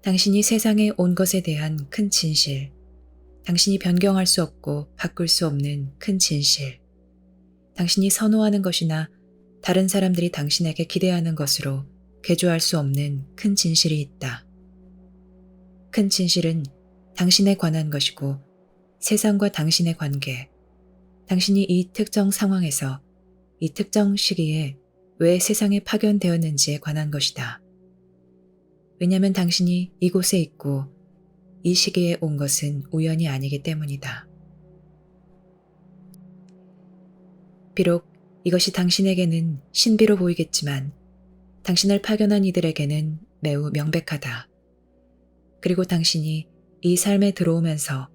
당신이 세상에 온 것에 대한 큰 진실, 당신이 변경할 수 없고 바꿀 수 없는 큰 진실, 당신이 선호하는 것이나 다른 사람들이 당신에게 기대하는 것으로 개조할 수 없는 큰 진실이 있다. 큰 진실은 당신에 관한 것이고 세상과 당신의 관계, 당신이 이 특정 상황에서 이 특정 시기에 왜 세상에 파견되었는지에 관한 것이다. 왜냐하면 당신이 이곳에 있고 이 시기에 온 것은 우연이 아니기 때문이다. 비록 이것이 당신에게는 신비로 보이겠지만 당신을 파견한 이들에게는 매우 명백하다. 그리고 당신이 이 삶에 들어오면서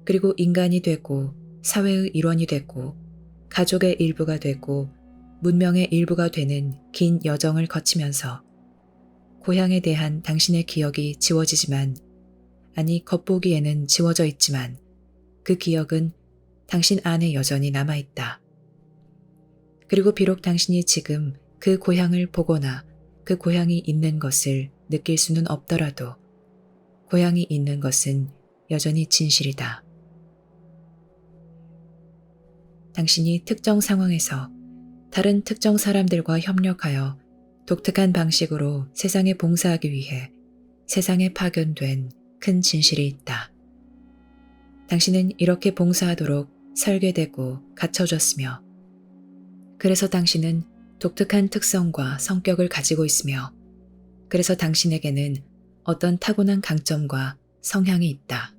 그리고 인간이 되고 사회의 일원이 되고 가족의 일부가 되고 문명의 일부가 되는 긴 여정을 거치면서 고향에 대한 당신의 기억이 지워지지만, 아니 겉보기에는 지워져 있지만 그 기억은 당신 안에 여전히 남아있다. 그리고 비록 당신이 지금 그 고향을 보거나 그 고향이 있는 것을 느낄 수는 없더라도 고향이 있는 것은 여전히 진실이다. 당신이 특정 상황에서 다른 특정 사람들과 협력하여 독특한 방식으로 세상에 봉사하기 위해 세상에 파견된 큰 진실이 있다. 당신은 이렇게 봉사하도록 설계되고 갖춰졌으며, 그래서 당신은 독특한 특성과 성격을 가지고 있으며, 그래서 당신에게는 어떤 타고난 강점과 성향이 있다.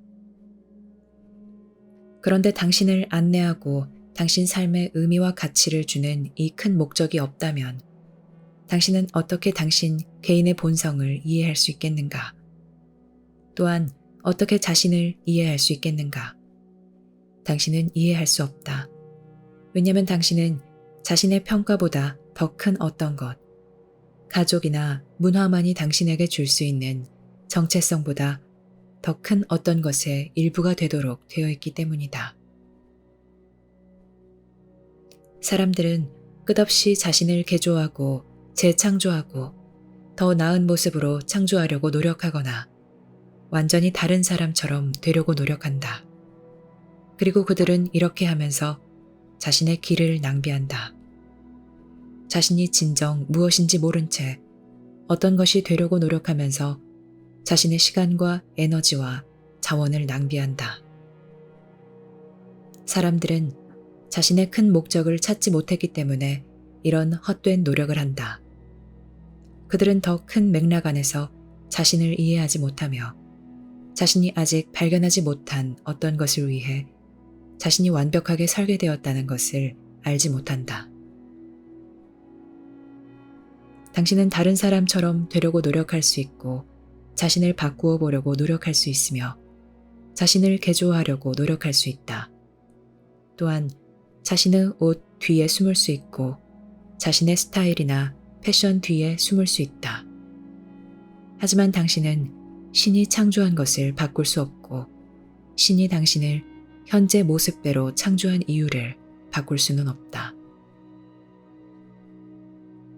그런데 당신을 안내하고 당신 삶의 의미와 가치를 주는 이 큰 목적이 없다면 당신은 어떻게 당신 개인의 본성을 이해할 수 있겠는가? 또한 어떻게 자신을 이해할 수 있겠는가? 당신은 이해할 수 없다. 왜냐하면 당신은 자신의 평가보다 더 큰 어떤 것, 가족이나 문화만이 당신에게 줄 수 있는 정체성보다 더 큰 어떤 것의 일부가 되도록 되어 있기 때문이다. 사람들은 끝없이 자신을 개조하고 재창조하고 더 나은 모습으로 창조하려고 노력하거나 완전히 다른 사람처럼 되려고 노력한다. 그리고 그들은 이렇게 하면서 자신의 길을 낭비한다. 자신이 진정 무엇인지 모른 채 어떤 것이 되려고 노력하면서 자신의 시간과 에너지와 자원을 낭비한다. 사람들은 자신의 큰 목적을 찾지 못했기 때문에 이런 헛된 노력을 한다. 그들은 더 큰 맥락 안에서 자신을 이해하지 못하며 자신이 아직 발견하지 못한 어떤 것을 위해 자신이 완벽하게 설계되었다는 것을 알지 못한다. 당신은 다른 사람처럼 되려고 노력할 수 있고 자신을 바꾸어 보려고 노력할 수 있으며 자신을 개조하려고 노력할 수 있다. 또한 자신의 옷 뒤에 숨을 수 있고 자신의 스타일이나 패션 뒤에 숨을 수 있다. 하지만 당신은 신이 창조한 것을 바꿀 수 없고 신이 당신을 현재 모습대로 창조한 이유를 바꿀 수는 없다.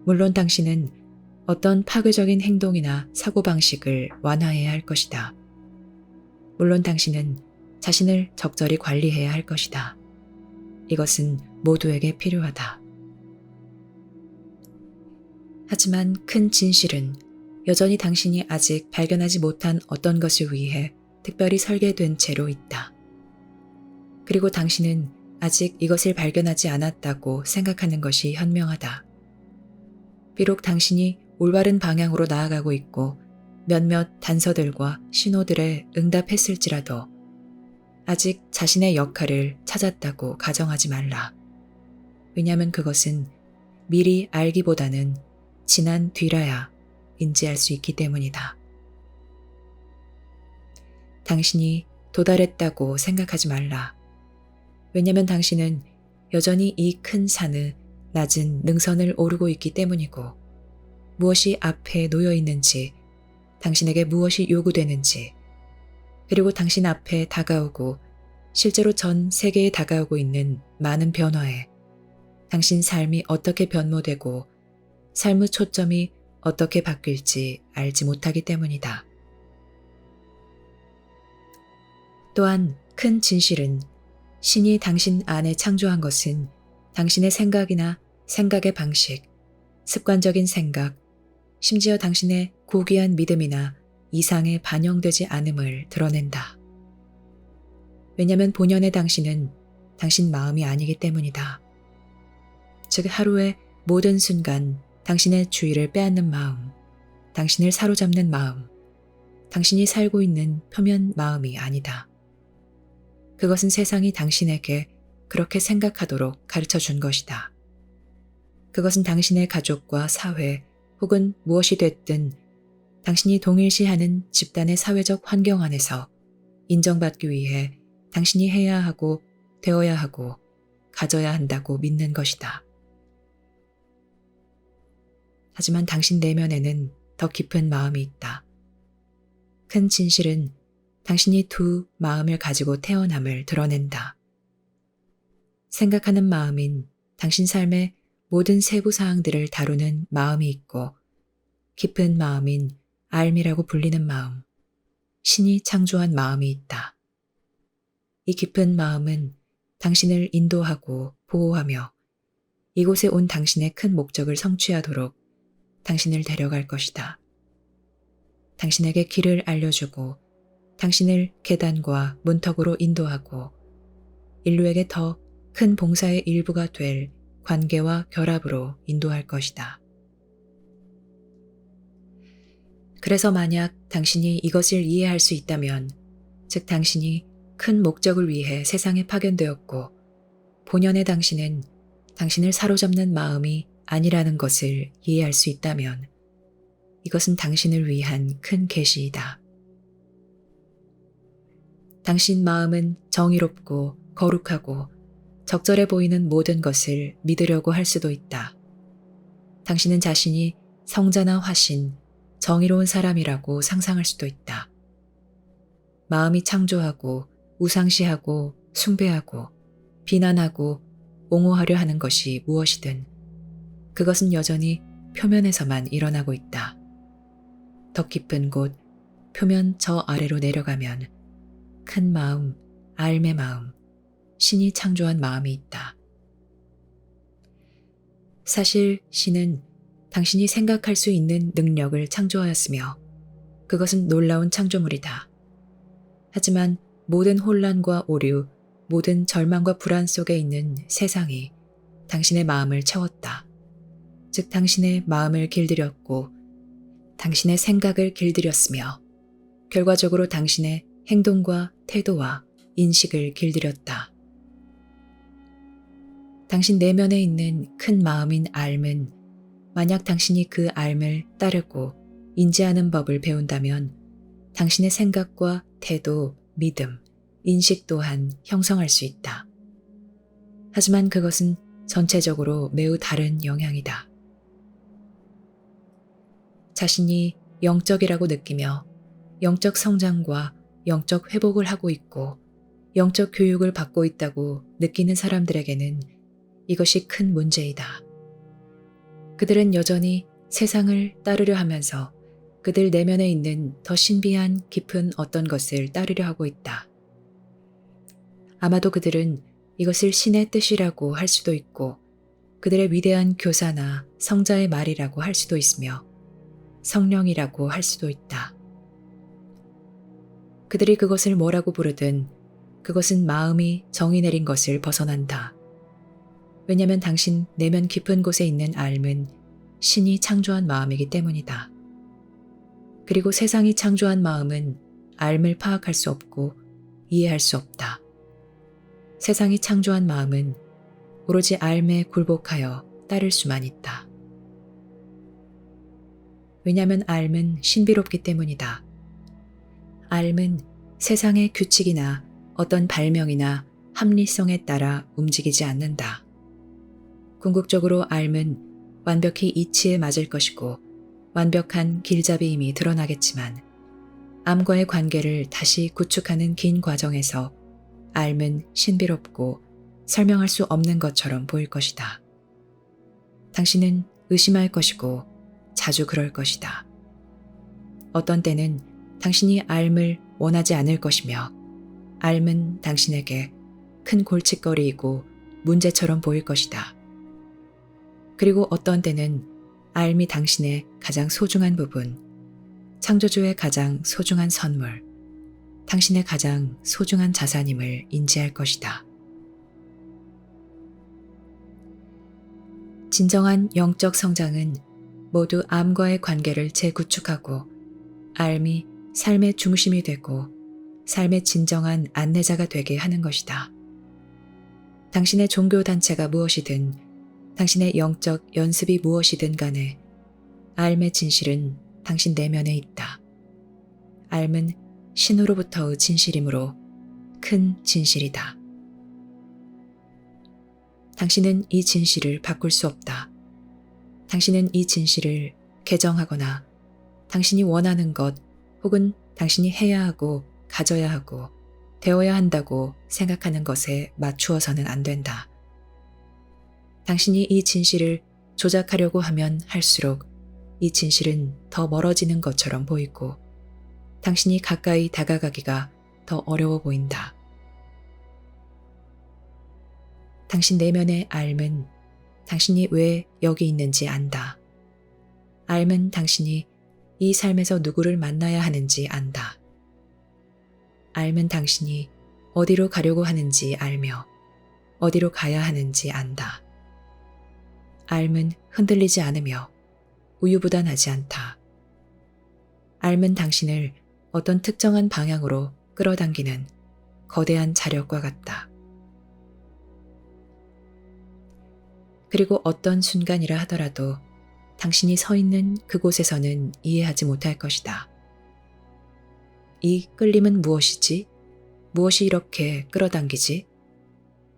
물론 당신은 어떤 파괴적인 행동이나 사고방식을 완화해야 할 것이다. 물론 당신은 자신을 적절히 관리해야 할 것이다. 이것은 모두에게 필요하다. 하지만 큰 진실은 여전히 당신이 아직 발견하지 못한 어떤 것을 위해 특별히 설계된 채로 있다. 그리고 당신은 아직 이것을 발견하지 않았다고 생각하는 것이 현명하다. 비록 당신이 올바른 방향으로 나아가고 있고 몇몇 단서들과 신호들에 응답했을지라도 아직 자신의 역할을 찾았다고 가정하지 말라. 왜냐하면 그것은 미리 알기보다는 지난 뒤라야 인지할 수 있기 때문이다. 당신이 도달했다고 생각하지 말라. 왜냐하면 당신은 여전히 이 큰 산의 낮은 능선을 오르고 있기 때문이고 무엇이 앞에 놓여 있는지, 당신에게 무엇이 요구되는지, 그리고 당신 앞에 다가오고 실제로 전 세계에 다가오고 있는 많은 변화에 당신 삶이 어떻게 변모되고 삶의 초점이 어떻게 바뀔지 알지 못하기 때문이다. 또한 큰 진실은 신이 당신 안에 창조한 것은 당신의 생각이나 생각의 방식, 습관적인 생각, 심지어 당신의 고귀한 믿음이나 이상에 반영되지 않음을 드러낸다. 왜냐하면 본연의 당신은 당신 마음이 아니기 때문이다. 즉 하루의 모든 순간 당신의 주의를 빼앗는 마음, 당신을 사로잡는 마음, 당신이 살고 있는 표면 마음이 아니다. 그것은 세상이 당신에게 그렇게 생각하도록 가르쳐 준 것이다. 그것은 당신의 가족과 사회 혹은 무엇이 됐든 당신이 동일시하는 집단의 사회적 환경 안에서 인정받기 위해 당신이 해야 하고 되어야 하고 가져야 한다고 믿는 것이다. 하지만 당신 내면에는 더 깊은 마음이 있다. 큰 진실은 당신이 두 마음을 가지고 태어남을 드러낸다. 생각하는 마음인 당신 삶의 모든 세부 사항들을 다루는 마음이 있고 깊은 마음인 알미라고 불리는 마음, 신이 창조한 마음이 있다. 이 깊은 마음은 당신을 인도하고 보호하며 이곳에 온 당신의 큰 목적을 성취하도록 당신을 데려갈 것이다. 당신에게 길을 알려주고 당신을 계단과 문턱으로 인도하고 인류에게 더 큰 봉사의 일부가 될 관계와 결합으로 인도할 것이다. 그래서 만약 당신이 이것을 이해할 수 있다면, 즉 당신이 큰 목적을 위해 세상에 파견되었고 본연의 당신은 당신을 사로잡는 마음이 아니라는 것을 이해할 수 있다면 이것은 당신을 위한 큰 계시이다. 당신 마음은 정의롭고 거룩하고 적절해 보이는 모든 것을 믿으려고 할 수도 있다. 당신은 자신이 성자나 화신, 정의로운 사람이라고 상상할 수도 있다. 마음이 창조하고 우상시하고 숭배하고 비난하고 옹호하려 하는 것이 무엇이든 그것은 여전히 표면에서만 일어나고 있다. 더 깊은 곳, 표면 저 아래로 내려가면 큰 마음, 알의 마음, 신이 창조한 마음이 있다. 사실 신은 당신이 생각할 수 있는 능력을 창조하였으며 그것은 놀라운 창조물이다. 하지만 모든 혼란과 오류, 모든 절망과 불안 속에 있는 세상이 당신의 마음을 채웠다. 즉 당신의 마음을 길들였고 당신의 생각을 길들였으며 결과적으로 당신의 행동과 태도와 인식을 길들였다. 당신 내면에 있는 큰 마음인 알은 만약 당신이 그 알을 따르고 인지하는 법을 배운다면 당신의 생각과 태도, 믿음, 인식 또한 형성할 수 있다. 하지만 그것은 전체적으로 매우 다른 영향이다. 자신이 영적이라고 느끼며 영적 성장과 영적 회복을 하고 있고 영적 교육을 받고 있다고 느끼는 사람들에게는 이것이 큰 문제이다. 그들은 여전히 세상을 따르려 하면서 그들 내면에 있는 더 신비한 깊은 어떤 것을 따르려 하고 있다. 아마도 그들은 이것을 신의 뜻이라고 할 수도 있고 그들의 위대한 교사나 성자의 말이라고 할 수도 있으며 성령이라고 할 수도 있다. 그들이 그것을 뭐라고 부르든 그것은 마음이 정의 내린 것을 벗어난다. 왜냐하면 당신 내면 깊은 곳에 있는 알은 신이 창조한 마음이기 때문이다. 그리고 세상이 창조한 마음은 알을 파악할 수 없고 이해할 수 없다. 세상이 창조한 마음은 오로지 알에 굴복하여 따를 수만 있다. 왜냐하면 알은 신비롭기 때문이다. 알은 세상의 규칙이나 어떤 발명이나 합리성에 따라 움직이지 않는다. 궁극적으로 알은 완벽히 이치에 맞을 것이고 완벽한 길잡이임이 드러나겠지만 암과의 관계를 다시 구축하는 긴 과정에서 알은 신비롭고 설명할 수 없는 것처럼 보일 것이다. 당신은 의심할 것이고 자주 그럴 것이다. 어떤 때는 당신이 알을 원하지 않을 것이며 삶은 당신에게 큰 골칫거리이고 문제처럼 보일 것이다. 그리고 어떤 때는 삶이 당신의 가장 소중한 부분, 창조주의 가장 소중한 선물, 당신의 가장 소중한 자산임을 인지할 것이다. 진정한 영적 성장은 모두 암과의 관계를 재구축하고 삶이 삶의 중심이 되고 삶의 진정한 안내자가 되게 하는 것이다. 당신의 종교단체가 무엇이든 당신의 영적 연습이 무엇이든 간에 삶의 진실은 당신 내면에 있다. 삶은 신으로부터의 진실이므로 큰 진실이다. 당신은 이 진실을 바꿀 수 없다. 당신은 이 진실을 개정하거나 당신이 원하는 것 혹은 당신이 해야 하고 가져야 하고 되어야 한다고 생각하는 것에 맞추어서는 안 된다. 당신이 이 진실을 조작하려고 하면 할수록 이 진실은 더 멀어지는 것처럼 보이고 당신이 가까이 다가가기가 더 어려워 보인다. 당신 내면의 삶은 당신이 왜 여기 있는지 안다. 삶은 당신이 이 삶에서 누구를 만나야 하는지 안다. 삶은 당신이 어디로 가려고 하는지 알며 어디로 가야 하는지 안다. 삶은 흔들리지 않으며 우유부단하지 않다. 삶은 당신을 어떤 특정한 방향으로 끌어당기는 거대한 자력과 같다. 그리고 어떤 순간이라 하더라도 당신이 서 있는 그곳에서는 이해하지 못할 것이다. 이 끌림은 무엇이지? 무엇이 이렇게 끌어당기지?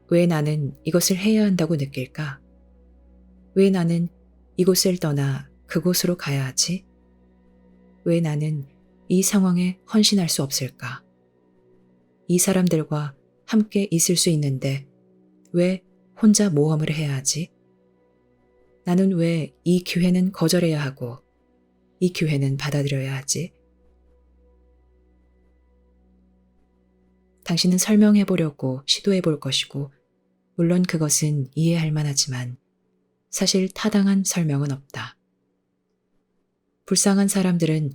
왜 나는 이것을 해야 한다고 느낄까? 왜 나는 이곳을 떠나 그곳으로 가야 하지? 왜 나는 이 상황에 헌신할 수 없을까? 이 사람들과 함께 있을 수 있는데 왜 혼자 모험을 해야 하지? 나는 왜 이 기회는 거절해야 하고 이 기회는 받아들여야 하지? 당신은 설명해 보려고 시도해 볼 것이고 물론 그것은 이해할 만하지만 사실 타당한 설명은 없다. 불쌍한 사람들은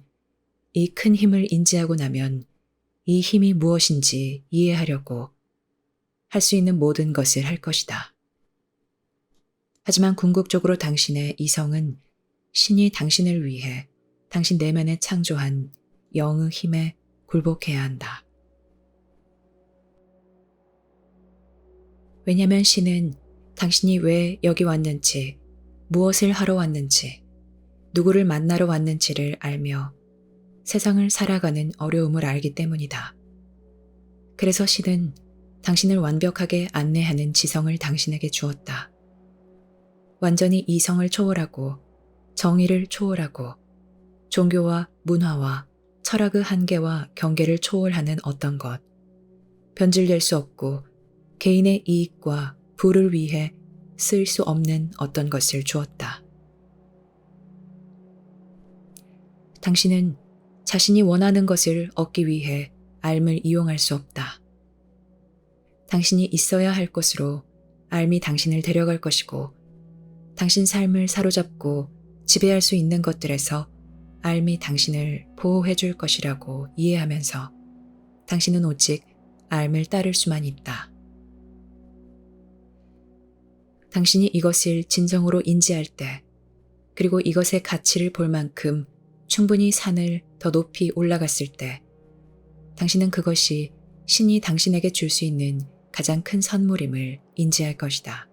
이 큰 힘을 인지하고 나면 이 힘이 무엇인지 이해하려고 할 수 있는 모든 것을 할 것이다. 하지만 궁극적으로 당신의 이성은 신이 당신을 위해 당신 내면에 창조한 영의 힘에 굴복해야 한다. 왜냐하면 신은 당신이 왜 여기 왔는지, 무엇을 하러 왔는지, 누구를 만나러 왔는지를 알며 세상을 살아가는 어려움을 알기 때문이다. 그래서 신은 당신을 완벽하게 안내하는 지성을 당신에게 주었다. 완전히 이성을 초월하고 정의를 초월하고 종교와 문화와 철학의 한계와 경계를 초월하는 어떤 것, 변질될 수 없고 개인의 이익과 부를 위해 쓸 수 없는 어떤 것을 주었다. 당신은 자신이 원하는 것을 얻기 위해 삶을 이용할 수 없다. 당신이 있어야 할 곳으로 삶이 당신을 데려갈 것이고 당신 삶을 사로잡고 지배할 수 있는 것들에서 삶이 당신을 보호해 줄 것이라고 이해하면서 당신은 오직 삶을 따를 수만 있다. 당신이 이것을 진정으로 인지할 때, 그리고 이것의 가치를 볼 만큼 충분히 산을 더 높이 올라갔을 때, 당신은 그것이 신이 당신에게 줄 수 있는 가장 큰 선물임을 인지할 것이다.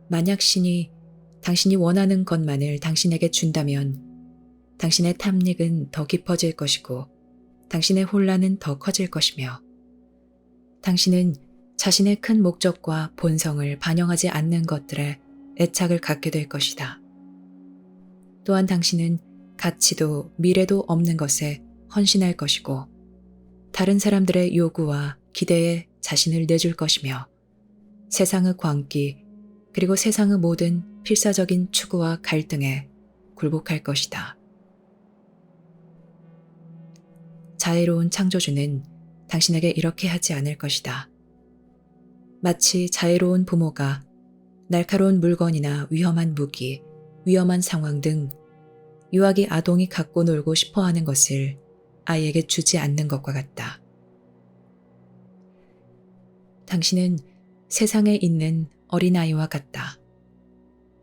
만약 신이 당신이 원하는 것만을 당신에게 준다면 당신의 탐닉은 더 깊어질 것이고 당신의 혼란은 더 커질 것이며 당신은 자신의 큰 목적과 본성을 반영하지 않는 것들에 애착을 갖게 될 것이다. 또한 당신은 가치도 미래도 없는 것에 헌신할 것이고 다른 사람들의 요구와 기대에 자신을 내줄 것이며 세상의 광기 그리고 세상의 모든 필사적인 추구와 갈등에 굴복할 것이다. 자애로운 창조주는 당신에게 이렇게 하지 않을 것이다. 마치 자애로운 부모가 날카로운 물건이나 위험한 무기, 위험한 상황 등 유아기 아동이 갖고 놀고 싶어 하는 것을 아이에게 주지 않는 것과 같다. 당신은 세상에 있는 어린아이와 같다.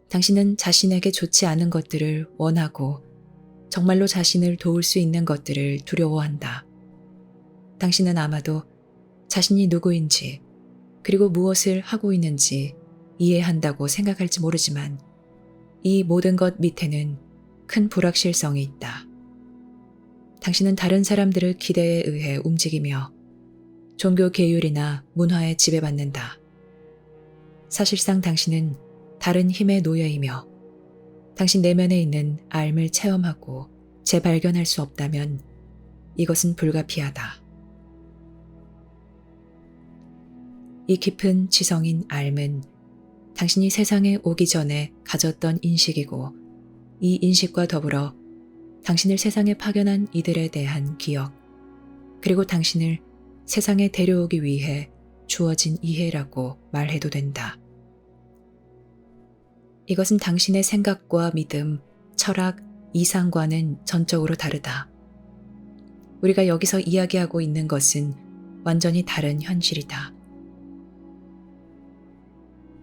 당신은 자신에게 좋지 않은 것들을 원하고 정말로 자신을 도울 수 있는 것들을 두려워한다. 당신은 아마도 자신이 누구인지 그리고 무엇을 하고 있는지 이해한다고 생각할지 모르지만 이 모든 것 밑에는 큰 불확실성이 있다. 당신은 다른 사람들의 기대에 의해 움직이며 종교 계율이나 문화에 지배받는다. 사실상 당신은 다른 힘의 노예이며 당신 내면에 있는 알을 체험하고 재발견할 수 없다면 이것은 불가피하다. 이 깊은 지성인 알은 당신이 세상에 오기 전에 가졌던 인식이고 이 인식과 더불어 당신을 세상에 파견한 이들에 대한 기억, 그리고 당신을 세상에 데려오기 위해 주어진 이해라고 말해도 된다. 이것은 당신의 생각과 믿음, 철학, 이상과는 전적으로 다르다. 우리가 여기서 이야기하고 있는 것은 완전히 다른 현실이다.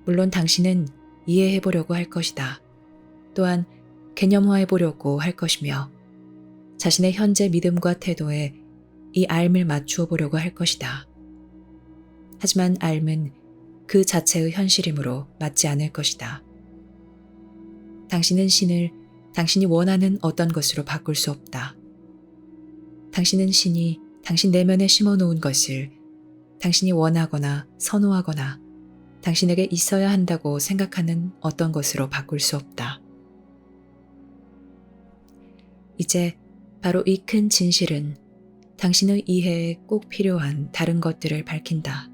물론 당신은 이해해보려고 할 것이다. 또한 개념화해보려고 할 것이며 자신의 현재 믿음과 태도에 이 알을 맞추어 보려고 할 것이다. 하지만 알은 그 자체의 현실이므로 맞지 않을 것이다. 당신은 신을 당신이 원하는 어떤 것으로 바꿀 수 없다. 당신은 신이 당신 내면에 심어놓은 것을 당신이 원하거나 선호하거나 당신에게 있어야 한다고 생각하는 어떤 것으로 바꿀 수 없다. 이제 바로 이 큰 진실은 당신의 이해에 꼭 필요한 다른 것들을 밝힌다.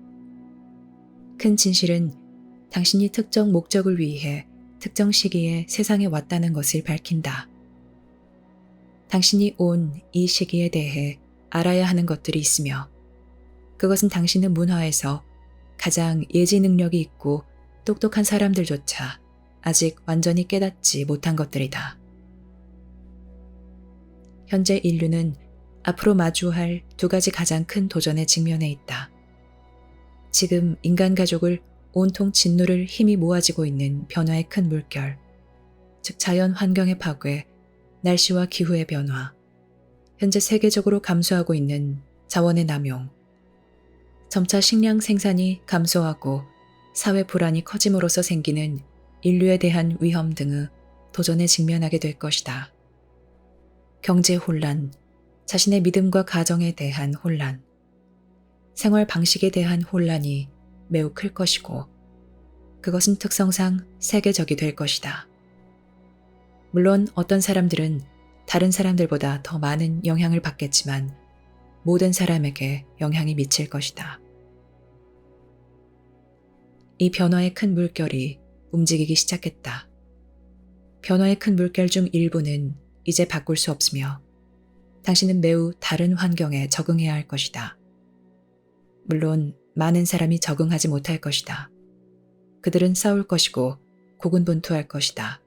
큰 진실은 당신이 특정 목적을 위해 특정 시기에 세상에 왔다는 것을 밝힌다. 당신이 온 이 시기에 대해 알아야 하는 것들이 있으며 그것은 당신의 문화에서 가장 예지 능력이 있고 똑똑한 사람들조차 아직 완전히 깨닫지 못한 것들이다. 현재 인류는 앞으로 마주할 두 가지 가장 큰 도전에 직면해 있다. 지금 인간 가족을 온통 짓누를 힘이 모아지고 있는 변화의 큰 물결, 즉 자연 환경의 파괴, 날씨와 기후의 변화, 현재 세계적으로 감소하고 있는 자원의 남용, 점차 식량 생산이 감소하고 사회 불안이 커짐으로써 생기는 인류에 대한 위험 등의 도전에 직면하게 될 것이다. 경제 혼란, 자신의 믿음과 가정에 대한 혼란, 생활 방식에 대한 혼란이 매우 클 것이고 그것은 특성상 세계적이 될 것이다. 물론 어떤 사람들은 다른 사람들보다 더 많은 영향을 받겠지만 모든 사람에게 영향이 미칠 것이다. 이 변화의 큰 물결이 움직이기 시작했다. 변화의 큰 물결 중 일부는 이제 바꿀 수 없으며 당신은 매우 다른 환경에 적응해야 할 것이다. 물론 많은 사람이 적응하지 못할 것이다. 그들은 싸울 것이고 고군분투할 것이다.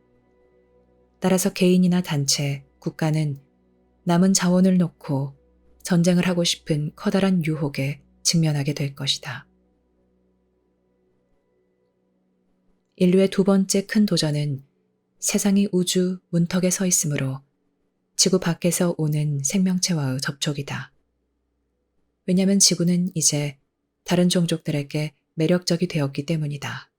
따라서 개인이나 단체, 국가는 남은 자원을 놓고 전쟁을 하고 싶은 커다란 유혹에 직면하게 될 것이다. 인류의 두 번째 큰 도전은 세상이 우주 문턱에 서 있으므로 지구 밖에서 오는 생명체와의 접촉이다. 왜냐하면 지구는 이제 다른 종족들에게 매력적이 되었기 때문이다.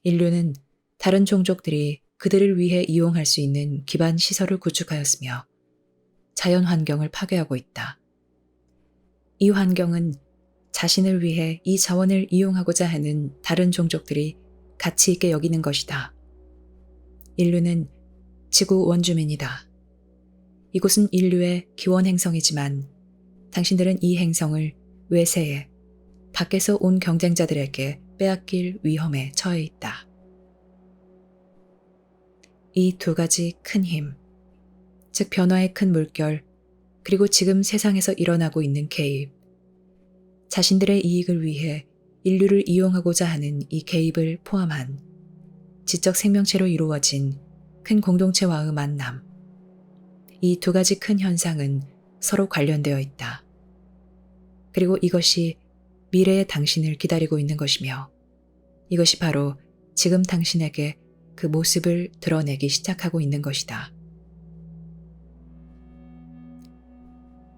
인류는 다른 종족들이 그들을 위해 이용할 수 있는 기반 시설을 구축하였으며 자연 환경을 파괴하고 있다. 이 환경은 자신을 위해 이 자원을 이용하고자 하는 다른 종족들이 가치 있게 여기는 것이다. 인류는 지구 원주민이다. 이곳은 인류의 기원 행성이지만 당신들은 이 행성을 외세에 밖에서 온 경쟁자들에게 빼앗길 위험에 처해 있다. 이 두 가지 큰 힘, 즉 변화의 큰 물결, 그리고 지금 세상에서 일어나고 있는 개입, 자신들의 이익을 위해 인류를 이용하고자 하는 이 개입을 포함한 지적 생명체로 이루어진 큰 공동체와의 만남, 이 두 가지 큰 현상은 서로 관련되어 있다. 그리고 이것이 미래의 당신을 기다리고 있는 것이며 이것이 바로 지금 당신에게 그 모습을 드러내기 시작하고 있는 것이다.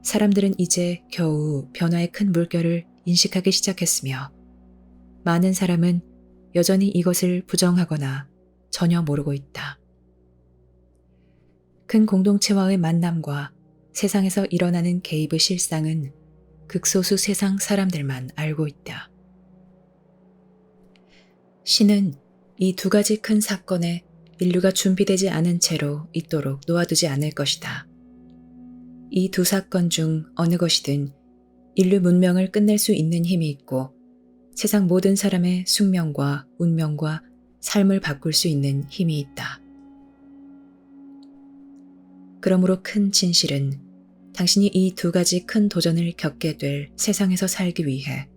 사람들은 이제 겨우 변화의 큰 물결을 인식하기 시작했으며 많은 사람은 여전히 이것을 부정하거나 전혀 모르고 있다. 큰 공동체와의 만남과 세상에서 일어나는 개입의 실상은 극소수 세상 사람들만 알고 있다. 신은 이 두 가지 큰 사건에 인류가 준비되지 않은 채로 있도록 놓아두지 않을 것이다. 이 두 사건 중 어느 것이든 인류 문명을 끝낼 수 있는 힘이 있고 세상 모든 사람의 숙명과 운명과 삶을 바꿀 수 있는 힘이 있다. 그러므로 큰 진실은 당신이 이 두 가지 큰 도전을 겪게 될 세상에서 살기 위해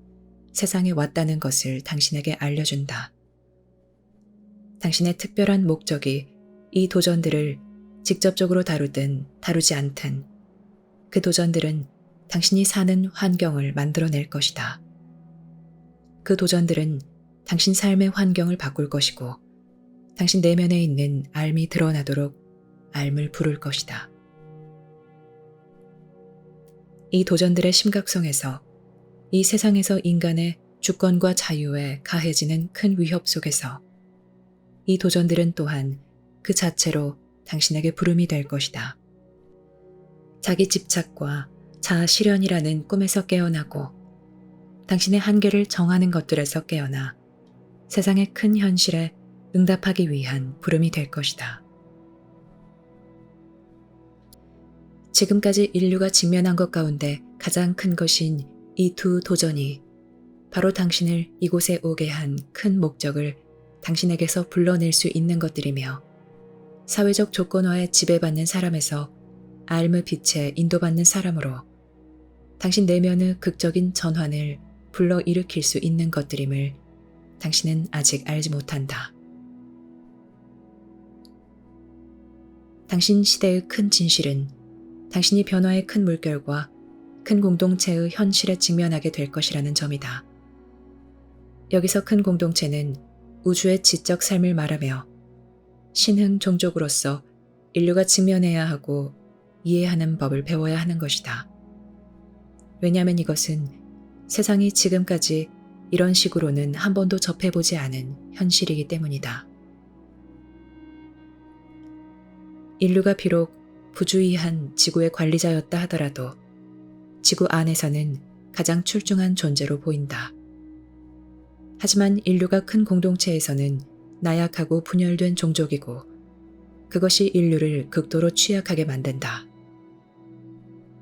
세상에 왔다는 것을 당신에게 알려준다. 당신의 특별한 목적이 이 도전들을 직접적으로 다루든 다루지 않든 그 도전들은 당신이 사는 환경을 만들어낼 것이다. 그 도전들은 당신 삶의 환경을 바꿀 것이고 당신 내면에 있는 알미 드러나도록 알을 부를 것이다. 이 도전들의 심각성에서 이 세상에서 인간의 주권과 자유에 가해지는 큰 위협 속에서 이 도전들은 또한 그 자체로 당신에게 부름이 될 것이다. 자기 집착과 자아 실현이라는 꿈에서 깨어나고 당신의 한계를 정하는 것들에서 깨어나 세상의 큰 현실에 응답하기 위한 부름이 될 것이다. 지금까지 인류가 직면한 것 가운데 가장 큰 것인 이 두 도전이 바로 당신을 이곳에 오게 한 큰 목적을 당신에게서 불러낼 수 있는 것들이며 사회적 조건화에 지배받는 사람에서 알의 빛에 인도받는 사람으로 당신 내면의 극적인 전환을 불러일으킬 수 있는 것들임을 당신은 아직 알지 못한다. 당신 시대의 큰 진실은 당신이 변화의 큰 물결과 큰 공동체의 현실에 직면하게 될 것이라는 점이다. 여기서 큰 공동체는 우주의 지적 삶을 말하며 신흥 종족으로서 인류가 직면해야 하고 이해하는 법을 배워야 하는 것이다. 왜냐하면 이것은 세상이 지금까지 이런 식으로는 한 번도 접해보지 않은 현실이기 때문이다. 인류가 비록 부주의한 지구의 관리자였다 하더라도 지구 안에서는 가장 출중한 존재로 보인다. 하지만 인류가 큰 공동체에서는 나약하고 분열된 종족이고 그것이 인류를 극도로 취약하게 만든다.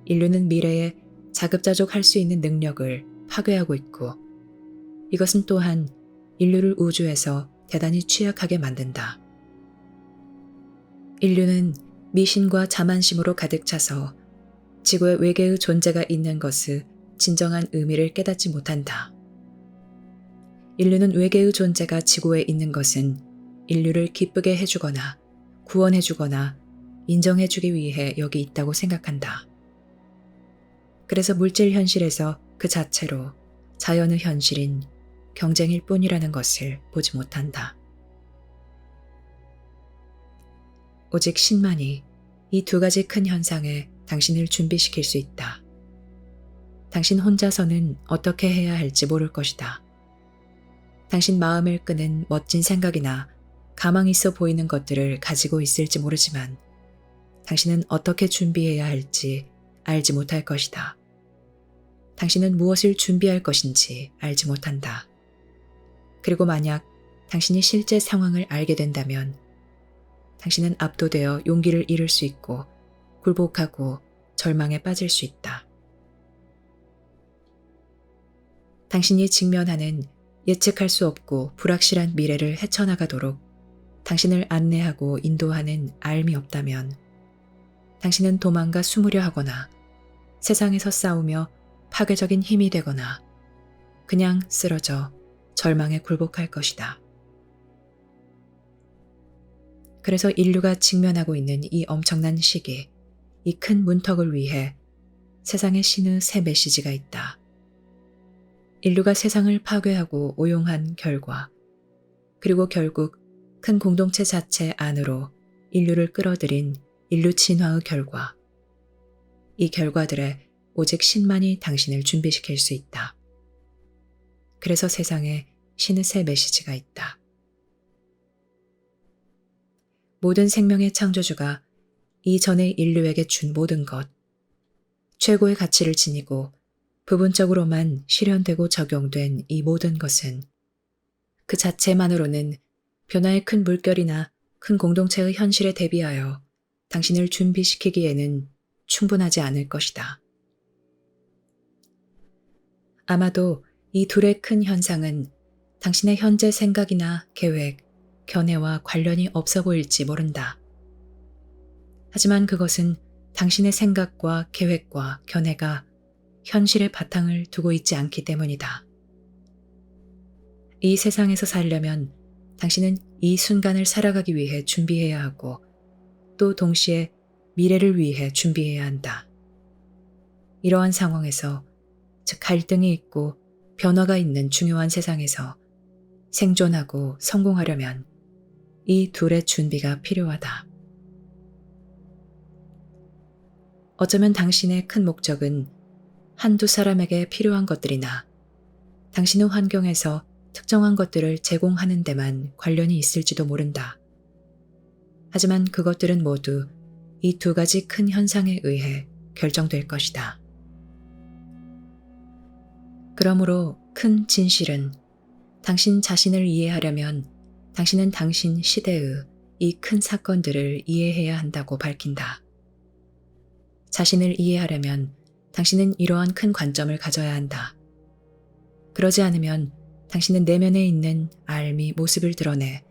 인류는 미래에 자급자족할 수 있는 능력을 파괴하고 있고 이것은 또한 인류를 우주에서 대단히 취약하게 만든다. 인류는 미신과 자만심으로 가득 차서 지구에 외계의 존재가 있는 것을 진정한 의미를 깨닫지 못한다. 인류는 외계의 존재가 지구에 있는 것은 인류를 기쁘게 해주거나 구원해주거나 인정해주기 위해 여기 있다고 생각한다. 그래서 물질 현실에서 그 자체로 자연의 현실인 경쟁일 뿐이라는 것을 보지 못한다. 오직 신만이 이 두 가지 큰 현상에 당신을 준비시킬 수 있다. 당신 혼자서는 어떻게 해야 할지 모를 것이다. 당신 마음을 끄는 멋진 생각이나 가망 있어 보이는 것들을 가지고 있을지 모르지만 당신은 어떻게 준비해야 할지 알지 못할 것이다. 당신은 무엇을 준비할 것인지 알지 못한다. 그리고 만약 당신이 실제 상황을 알게 된다면 당신은 압도되어 용기를 잃을 수 있고 굴복하고 절망에 빠질 수 있다. 당신이 직면하는 예측할 수 없고 불확실한 미래를 헤쳐나가도록 당신을 안내하고 인도하는 알미 없다면 당신은 도망가 숨으려 하거나 세상에서 싸우며 파괴적인 힘이 되거나 그냥 쓰러져 절망에 굴복할 것이다. 그래서 인류가 직면하고 있는 이 엄청난 시기, 이 큰 문턱을 위해 세상의 신의 새 메시지가 있다. 인류가 세상을 파괴하고 오용한 결과, 그리고 결국 큰 공동체 자체 안으로 인류를 끌어들인 인류 진화의 결과, 이 결과들에 오직 신만이 당신을 준비시킬 수 있다. 그래서 세상에 신의 새 메시지가 있다. 모든 생명의 창조주가 이전에 인류에게 준 모든 것, 최고의 가치를 지니고 부분적으로만 실현되고 적용된 이 모든 것은 그 자체만으로는 변화의 큰 물결이나 큰 공동체의 현실에 대비하여 당신을 준비시키기에는 충분하지 않을 것이다. 아마도 이 둘의 큰 현상은 당신의 현재 생각이나 계획, 견해와 관련이 없어 보일지 모른다. 하지만 그것은 당신의 생각과 계획과 견해가 현실의 바탕을 두고 있지 않기 때문이다. 이 세상에서 살려면 당신은 이 순간을 살아가기 위해 준비해야 하고 또 동시에 미래를 위해 준비해야 한다. 이러한 상황에서, 즉 갈등이 있고 변화가 있는 중요한 세상에서 생존하고 성공하려면 이 둘의 준비가 필요하다. 어쩌면 당신의 큰 목적은 한두 사람에게 필요한 것들이나 당신의 환경에서 특정한 것들을 제공하는 데만 관련이 있을지도 모른다. 하지만 그것들은 모두 이 두 가지 큰 현상에 의해 결정될 것이다. 그러므로 큰 진실은 당신 자신을 이해하려면 당신은 당신 시대의 이 큰 사건들을 이해해야 한다고 밝힌다. 자신을 이해하려면 당신은 이러한 큰 관점을 가져야 한다. 그러지 않으면 당신은 내면에 있는 알미 모습을 드러내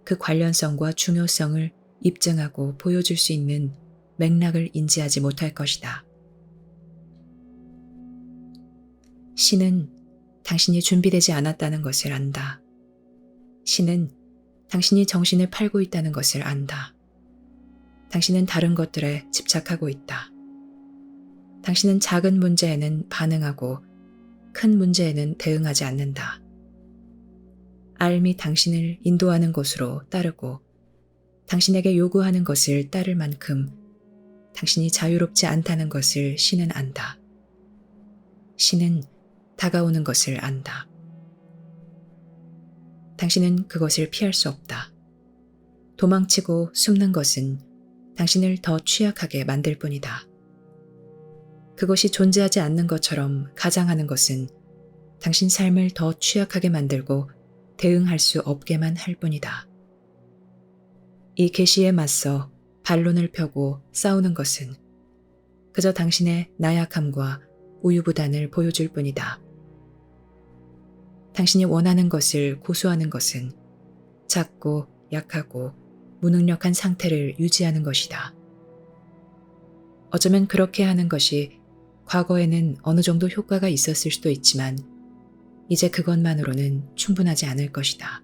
그 관련성과 중요성을 입증하고 보여줄 수 있는 맥락을 인지하지 못할 것이다. 신은 당신이 준비되지 않았다는 것을 안다. 신은 당신이 정신을 팔고 있다는 것을 안다. 당신은 다른 것들에 집착하고 있다. 당신은 작은 문제에는 반응하고 큰 문제에는 대응하지 않는다. 알미 당신을 인도하는 곳으로 따르고 당신에게 요구하는 것을 따를 만큼 당신이 자유롭지 않다는 것을 신은 안다. 신은 다가오는 것을 안다. 당신은 그것을 피할 수 없다. 도망치고 숨는 것은 당신을 더 취약하게 만들 뿐이다. 그것이 존재하지 않는 것처럼 가장하는 것은 당신 삶을 더 취약하게 만들고 대응할 수 없게만 할 뿐이다. 이 계시에 맞서 반론을 펴고 싸우는 것은 그저 당신의 나약함과 우유부단을 보여줄 뿐이다. 당신이 원하는 것을 고수하는 것은 작고 약하고 무능력한 상태를 유지하는 것이다. 어쩌면 그렇게 하는 것이 과거에는 어느 정도 효과가 있었을 수도 있지만 이제 그것만으로는 충분하지 않을 것이다.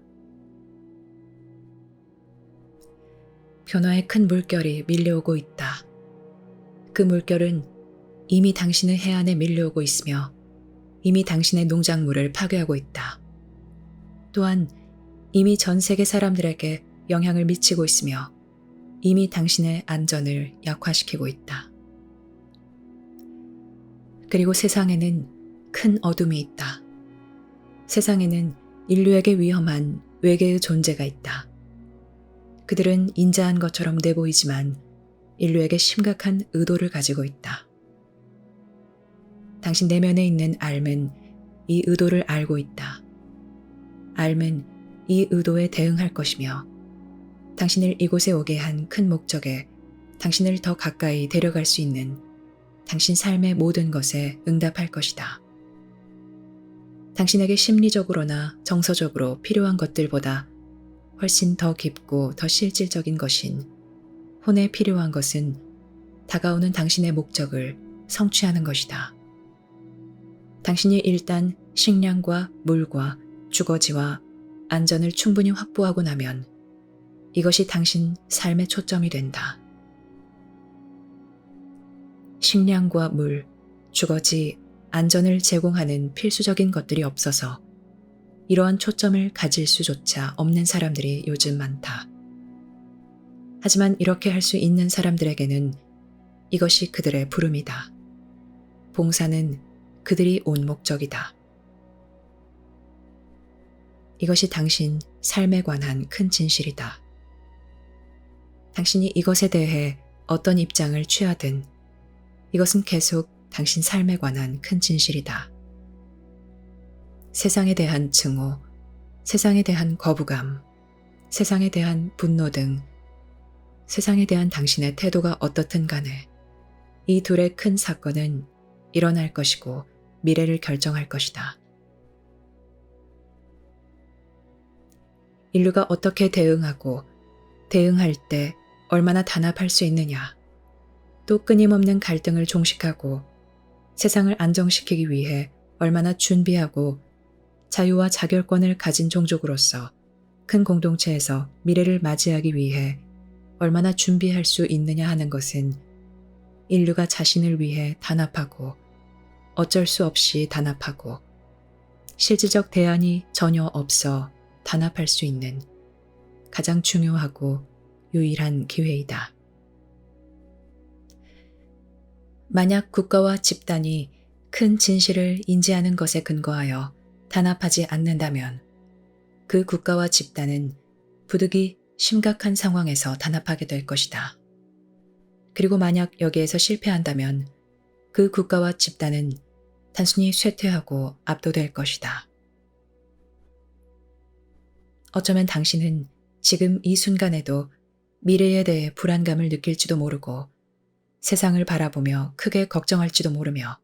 변화의 큰 물결이 밀려오고 있다. 그 물결은 이미 당신의 해안에 밀려오고 있으며 이미 당신의 농작물을 파괴하고 있다. 또한 이미 전 세계 사람들에게 영향을 미치고 있으며 이미 당신의 안전을 약화시키고 있다. 그리고 세상에는 큰 어둠이 있다. 세상에는 인류에게 위험한 외계의 존재가 있다. 그들은 인자한 것처럼 내보이지만 인류에게 심각한 의도를 가지고 있다. 당신 내면에 있는 알은 이 의도를 알고 있다. 알은 이 의도에 대응할 것이며 당신을 이곳에 오게 한 큰 목적에 당신을 더 가까이 데려갈 수 있는 당신 삶의 모든 것에 응답할 것이다. 당신에게 심리적으로나 정서적으로 필요한 것들보다 훨씬 더 깊고 더 실질적인 것인 혼에 필요한 것은 다가오는 당신의 목적을 성취하는 것이다. 당신이 일단 식량과 물과 주거지와 안전을 충분히 확보하고 나면 이것이 당신 삶의 초점이 된다. 식량과 물, 주거지, 안전을 제공하는 필수적인 것들이 없어서 이러한 초점을 가질 수조차 없는 사람들이 요즘 많다. 하지만 이렇게 할 수 있는 사람들에게는 이것이 그들의 부름이다. 봉사는 그들이 온 목적이다. 이것이 당신 삶에 관한 큰 진실이다. 당신이 이것에 대해 어떤 입장을 취하든 이것은 계속 당신 삶에 관한 큰 진실이다. 세상에 대한 증오, 세상에 대한 거부감, 세상에 대한 분노 등 세상에 대한 당신의 태도가 어떻든 간에 이 둘의 큰 사건은 일어날 것이고 미래를 결정할 것이다. 인류가 어떻게 대응하고 대응할 때 얼마나 단합할 수 있느냐, 또 끊임없는 갈등을 종식하고 세상을 안정시키기 위해 얼마나 준비하고 자유와 자결권을 가진 종족으로서 큰 공동체에서 미래를 맞이하기 위해 얼마나 준비할 수 있느냐 하는 것은 인류가 자신을 위해 단합하고 어쩔 수 없이 단합하고 실질적 대안이 전혀 없어 단합할 수 있는 가장 중요하고 유일한 기회이다. 만약 국가와 집단이 큰 진실을 인지하는 것에 근거하여 단합하지 않는다면 그 국가와 집단은 부득이 심각한 상황에서 단합하게 될 것이다. 그리고 만약 여기에서 실패한다면 그 국가와 집단은 단순히 쇠퇴하고 압도될 것이다. 어쩌면 당신은 지금 이 순간에도 미래에 대해 불안감을 느낄지도 모르고 세상을 바라보며 크게 걱정할지도 모르며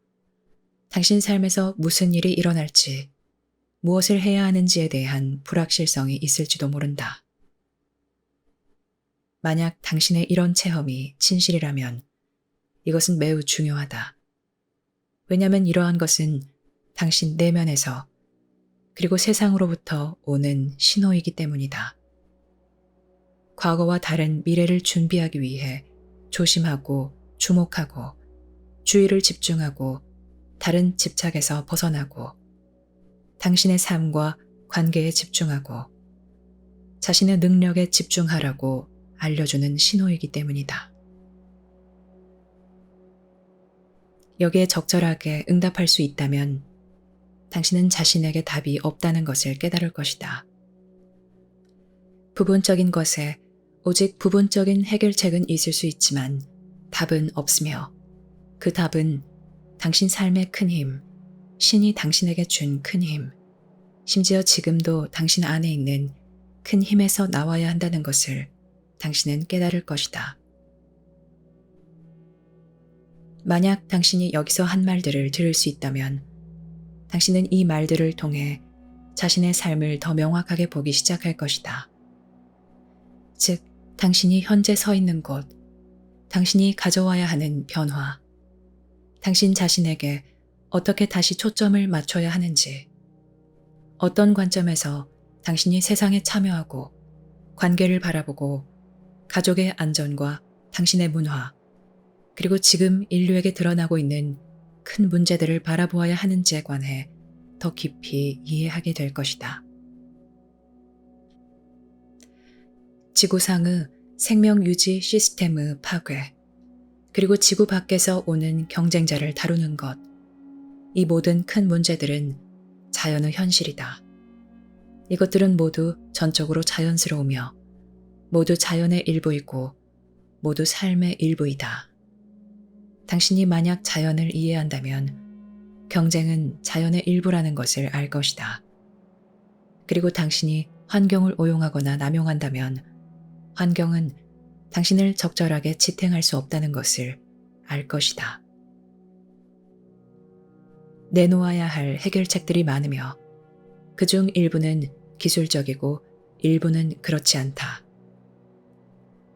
당신 삶에서 무슨 일이 일어날지, 무엇을 해야 하는지에 대한 불확실성이 있을지도 모른다. 만약 당신의 이런 체험이 진실이라면 이것은 매우 중요하다. 왜냐하면 이러한 것은 당신 내면에서 그리고 세상으로부터 오는 신호이기 때문이다. 과거와 다른 미래를 준비하기 위해 조심하고 주목하고 주의를 집중하고 다른 집착에서 벗어나고 당신의 삶과 관계에 집중하고 자신의 능력에 집중하라고 알려주는 신호이기 때문이다. 여기에 적절하게 응답할 수 있다면 당신은 자신에게 답이 없다는 것을 깨달을 것이다. 부분적인 것에 오직 부분적인 해결책은 있을 수 있지만 답은 없으며 그 답은 당신 삶의 큰 힘, 신이 당신에게 준 큰 힘, 심지어 지금도 당신 안에 있는 큰 힘에서 나와야 한다는 것을 당신은 깨달을 것이다. 만약 당신이 여기서 한 말들을 들을 수 있다면 당신은 이 말들을 통해 자신의 삶을 더 명확하게 보기 시작할 것이다. 즉, 당신이 현재 서 있는 곳, 당신이 가져와야 하는 변화, 당신 자신에게 어떻게 다시 초점을 맞춰야 하는지, 어떤 관점에서 당신이 세상에 참여하고 관계를 바라보고 가족의 안전과 당신의 문화, 그리고 지금 인류에게 드러나고 있는 큰 문제들을 바라보아야 하는지에 관해 더 깊이 이해하게 될 것이다. 지구상의 생명 유지 시스템의 파괴, 그리고 지구 밖에서 오는 경쟁자를 다루는 것, 이 모든 큰 문제들은 자연의 현실이다. 이것들은 모두 전적으로 자연스러우며 모두 자연의 일부이고 모두 삶의 일부이다. 당신이 만약 자연을 이해한다면 경쟁은 자연의 일부라는 것을 알 것이다. 그리고 당신이 환경을 오용하거나 남용한다면 환경은 당신을 적절하게 지탱할 수 없다는 것을 알 것이다. 내놓아야 할 해결책들이 많으며 그중 일부는 기술적이고 일부는 그렇지 않다.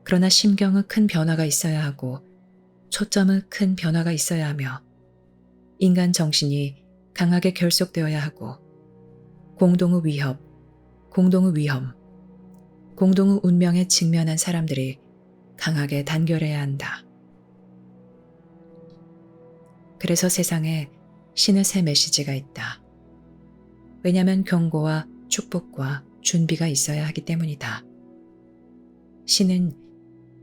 그러나 심경의 큰 변화가 있어야 하고 초점의 큰 변화가 있어야 하며 인간 정신이 강하게 결속되어야 하고 공동의 위협, 공동의 위험, 공동의 운명에 직면한 사람들이 강하게 단결해야 한다. 그래서 세상에 신의 새 메시지가 있다. 왜냐하면 경고와 축복과 준비가 있어야 하기 때문이다. 신은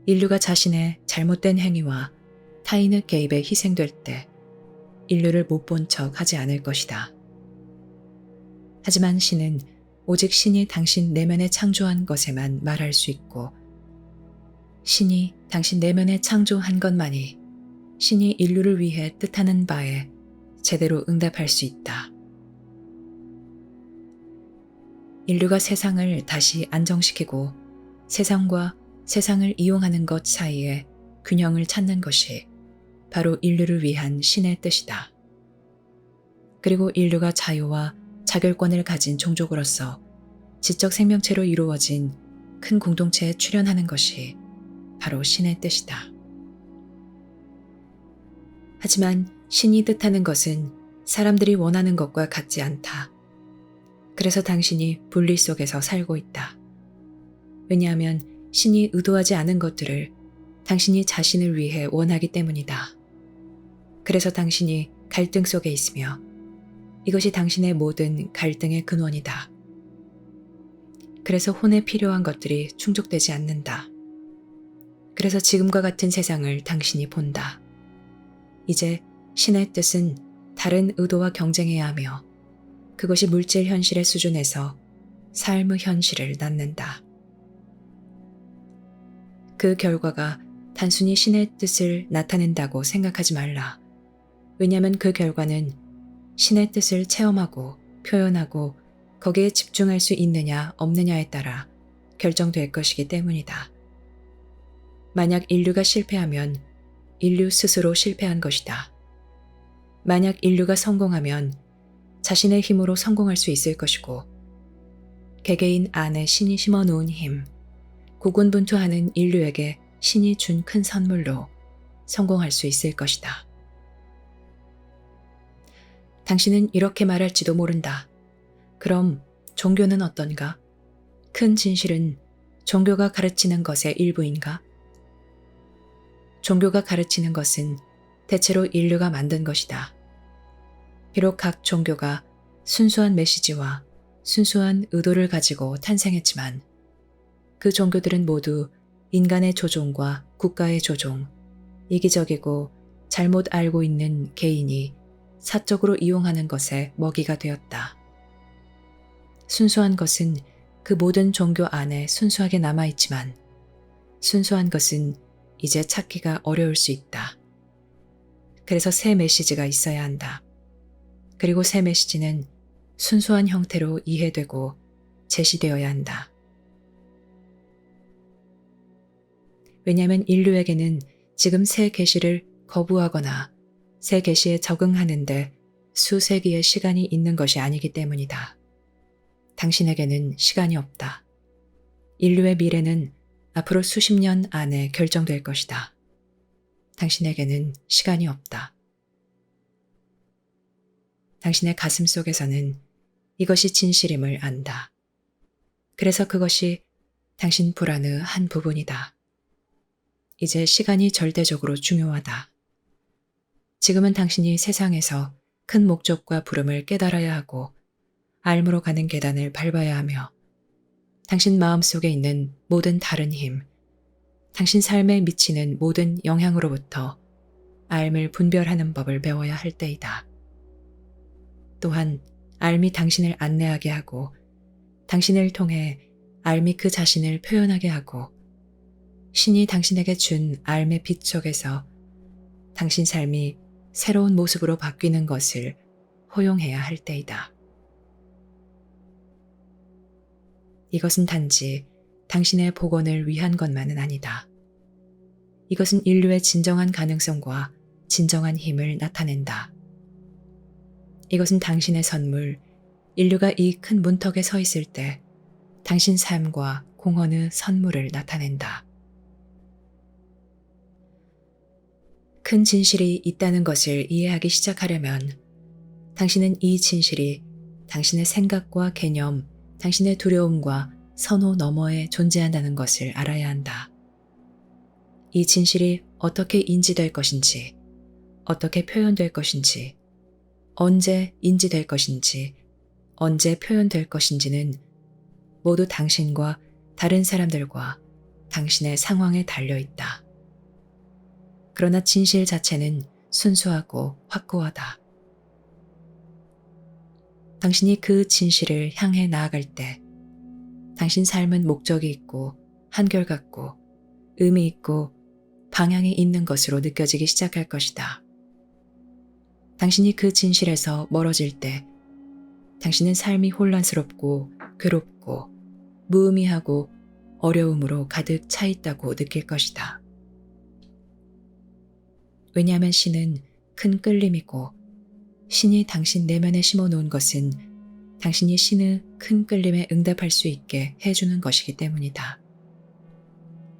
인류가 자신의 잘못된 행위와 타인의 개입에 희생될 때 인류를 못 본 척 하지 않을 것이다. 하지만 신은 오직 신이 당신 내면에 창조한 것에만 말할 수 있고 신이 당신 내면에 창조한 것만이 신이 인류를 위해 뜻하는 바에 제대로 응답할 수 있다. 인류가 세상을 다시 안정시키고 세상과 세상을 이용하는 것 사이에 균형을 찾는 것이 바로 인류를 위한 신의 뜻이다. 그리고 인류가 자유와 자결권을 가진 종족으로서 지적 생명체로 이루어진 큰 공동체에 출현하는 것이 바로 신의 뜻이다. 하지만 신이 뜻하는 것은 사람들이 원하는 것과 같지 않다. 그래서 당신이 분리 속에서 살고 있다. 왜냐하면 신이 의도하지 않은 것들을 당신이 자신을 위해 원하기 때문이다. 그래서 당신이 갈등 속에 있으며 이것이 당신의 모든 갈등의 근원이다. 그래서 혼에 필요한 것들이 충족되지 않는다. 그래서 지금과 같은 세상을 당신이 본다. 이제 신의 뜻은 다른 의도와 경쟁해야 하며 그것이 물질 현실의 수준에서 삶의 현실을 낳는다. 그 결과가 단순히 신의 뜻을 나타낸다고 생각하지 말라. 왜냐하면 그 결과는 신의 뜻을 체험하고 표현하고 거기에 집중할 수 있느냐 없느냐에 따라 결정될 것이기 때문이다. 만약 인류가 실패하면 인류 스스로 실패한 것이다. 만약 인류가 성공하면 자신의 힘으로 성공할 수 있을 것이고 개개인 안에 신이 심어놓은 힘, 고군분투하는 인류에게 신이 준 큰 선물로 성공할 수 있을 것이다. 당신은 이렇게 말할지도 모른다. 그럼 종교는 어떤가? 큰 진실은 종교가 가르치는 것의 일부인가? 종교가 가르치는 것은 대체로 인류가 만든 것이다. 비록 각 종교가 순수한 메시지와 순수한 의도를 가지고 탄생했지만 그 종교들은 모두 인간의 조종과 국가의 조종, 이기적이고 잘못 알고 있는 개인이 사적으로 이용하는 것에 먹이가 되었다. 순수한 것은 그 모든 종교 안에 순수하게 남아있지만 순수한 것은 이제 찾기가 어려울 수 있다. 그래서 새 메시지가 있어야 한다. 그리고 새 메시지는 순수한 형태로 이해되고 제시되어야 한다. 왜냐하면 인류에게는 지금 새 계시를 거부하거나 새 계시에 적응하는데 수세기의 시간이 있는 것이 아니기 때문이다. 당신에게는 시간이 없다. 인류의 미래는 앞으로 수십 년 안에 결정될 것이다. 당신에게는 시간이 없다. 당신의 가슴 속에서는 이것이 진실임을 안다. 그래서 그것이 당신 불안의 한 부분이다. 이제 시간이 절대적으로 중요하다. 지금은 당신이 세상에서 큰 목적과 부름을 깨달아야 하고 알무로 가는 계단을 밟아야 하며 당신 마음속에 있는 모든 다른 힘, 당신 삶에 미치는 모든 영향으로부터 알을 분별하는 법을 배워야 할 때이다. 또한 알미 당신을 안내하게 하고 당신을 통해 알미 그 자신을 표현하게 하고 신이 당신에게 준 알의 빛 속에서 당신 삶이 새로운 모습으로 바뀌는 것을 허용해야 할 때이다. 이것은 단지 당신의 복원을 위한 것만은 아니다. 이것은 인류의 진정한 가능성과 진정한 힘을 나타낸다. 이것은 당신의 선물, 인류가 이 큰 문턱에 서 있을 때 당신 삶과 공헌의 선물을 나타낸다. 큰 진실이 있다는 것을 이해하기 시작하려면 당신은 이 진실이 당신의 생각과 개념, 당신의 두려움과 선호 너머에 존재한다는 것을 알아야 한다. 이 진실이 어떻게 인지될 것인지, 어떻게 표현될 것인지, 언제 인지될 것인지, 언제 표현될 것인지는 모두 당신과 다른 사람들과 당신의 상황에 달려 있다. 그러나 진실 자체는 순수하고 확고하다. 당신이 그 진실을 향해 나아갈 때 당신 삶은 목적이 있고 한결같고 의미 있고 방향이 있는 것으로 느껴지기 시작할 것이다. 당신이 그 진실에서 멀어질 때 당신은 삶이 혼란스럽고 괴롭고 무의미하고 어려움으로 가득 차 있다고 느낄 것이다. 왜냐하면 신은 큰 끌림이고 신이 당신 내면에 심어놓은 것은 당신이 신의 큰 끌림에 응답할 수 있게 해주는 것이기 때문이다.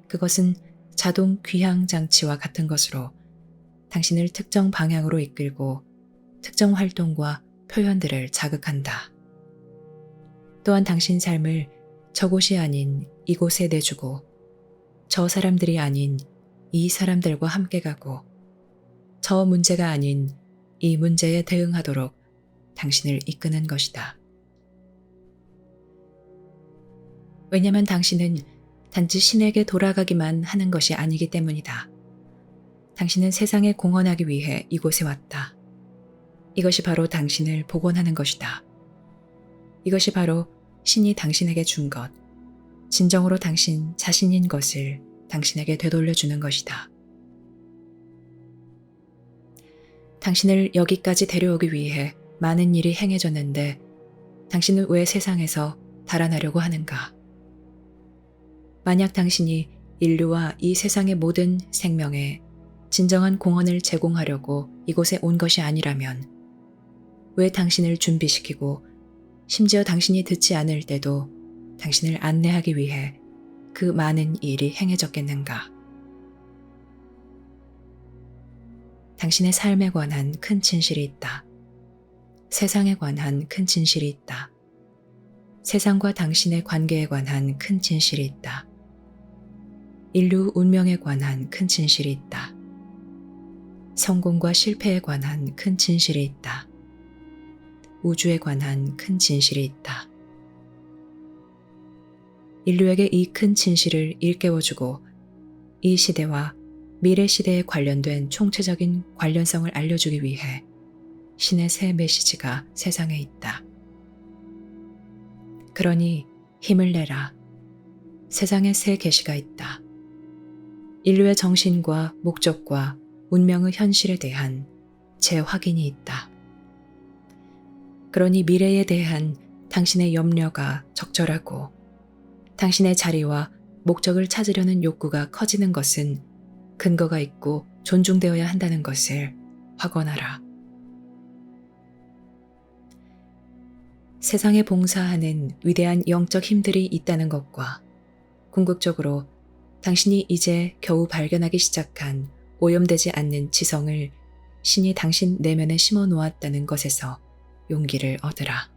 그것은 자동 귀향 장치와 같은 것으로 당신을 특정 방향으로 이끌고 특정 활동과 표현들을 자극한다. 또한 당신 삶을 저곳이 아닌 이곳에 내주고 저 사람들이 아닌 이 사람들과 함께 가고 저 문제가 아닌 이 문제에 대응하도록 당신을 이끄는 것이다. 왜냐하면 당신은 단지 신에게 돌아가기만 하는 것이 아니기 때문이다. 당신은 세상에 공헌하기 위해 이곳에 왔다. 이것이 바로 당신을 복원하는 것이다. 이것이 바로 신이 당신에게 준 것, 진정으로 당신 자신인 것을 당신에게 되돌려주는 것이다. 당신을 여기까지 데려오기 위해 많은 일이 행해졌는데 당신은 왜 세상에서 달아나려고 하는가? 만약 당신이 인류와 이 세상의 모든 생명에 진정한 공헌을 제공하려고 이곳에 온 것이 아니라면 왜 당신을 준비시키고 심지어 당신이 듣지 않을 때도 당신을 안내하기 위해 그 많은 일이 행해졌겠는가? 당신의 삶에 관한 큰 진실이 있다. 세상에 관한 큰 진실이 있다. 세상과 당신의 관계에 관한 큰 진실이 있다. 인류 운명에 관한 큰 진실이 있다. 성공과 실패에 관한 큰 진실이 있다. 우주에 관한 큰 진실이 있다. 인류에게 이 큰 진실을 일깨워주고 이 시대와 미래 시대에 관련된 총체적인 관련성을 알려주기 위해 신의 새 메시지가 세상에 있다. 그러니 힘을 내라. 세상에 새 계시가 있다. 인류의 정신과 목적과 운명의 현실에 대한 재확인이 있다. 그러니 미래에 대한 당신의 염려가 적절하고 당신의 자리와 목적을 찾으려는 욕구가 커지는 것은 근거가 있고 존중되어야 한다는 것을 확언하라. 세상에 봉사하는 위대한 영적 힘들이 있다는 것과 궁극적으로 당신이 이제 겨우 발견하기 시작한 오염되지 않는 지성을 신이 당신 내면에 심어 놓았다는 것에서 용기를 얻으라.